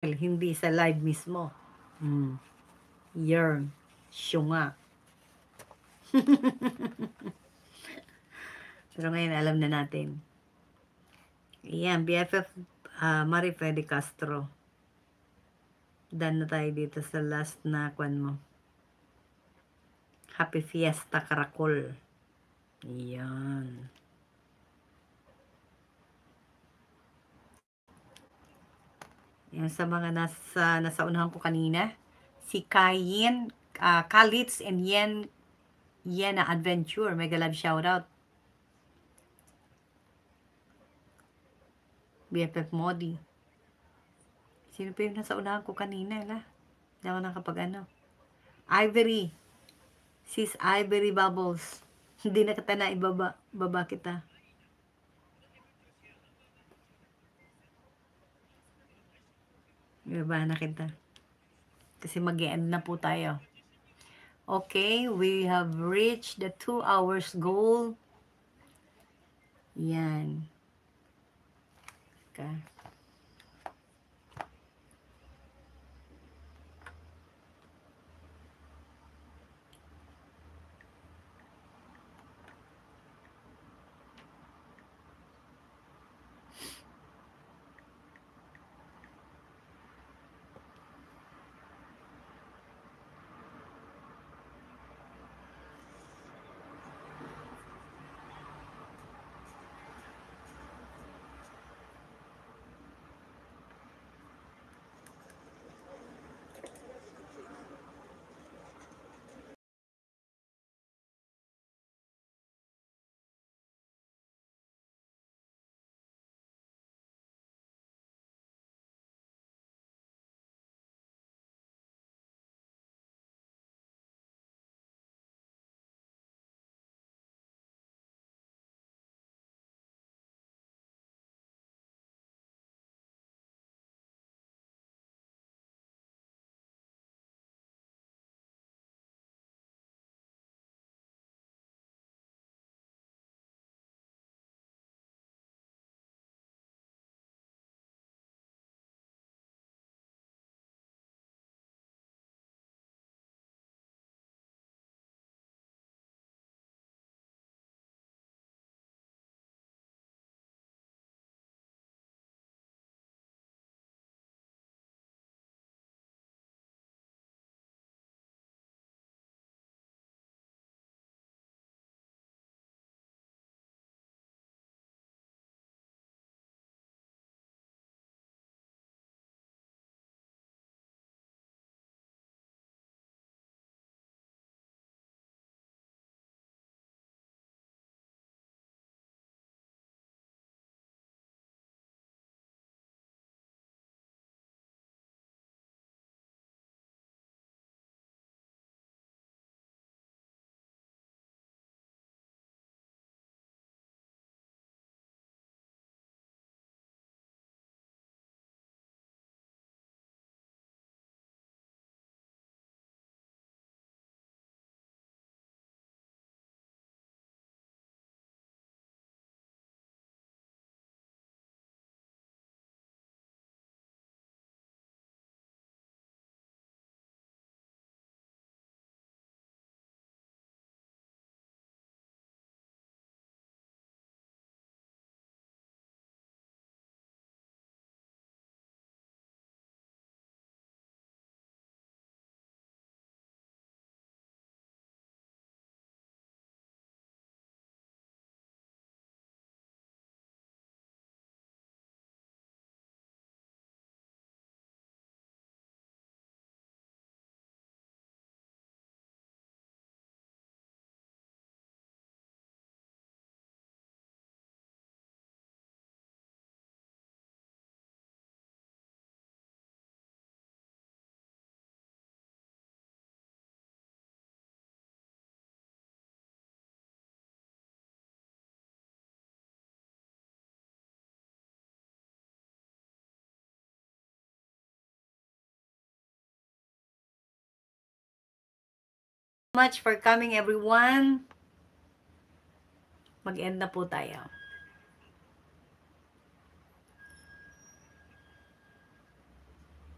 hindi sa live mismo. Yearn. Siya nga. Pero ngayon, alam na natin. Ayan, BFF Marifé de Castro. Done na tayo dito sa last na kwan mo. Happy Fiesta Caracol. Ayan. Yan sa mga nasa unahan ko kanina. Si Kayin, Kalitz and Yena Adventure. Mega love shoutout. BFF Modi. Sino pa yung nasa unahan ko kanina? Hindi ako nakapag ano. Ivory. Sis Ivory Bubbles. Hindi na kita na ibaba. Baba kita. Ibaba na kita. Kasi mag-end na po tayo. Okay, we have reached the 2 hours goal. Yan. Okay. Much for coming everyone. Mag-end na po tayo.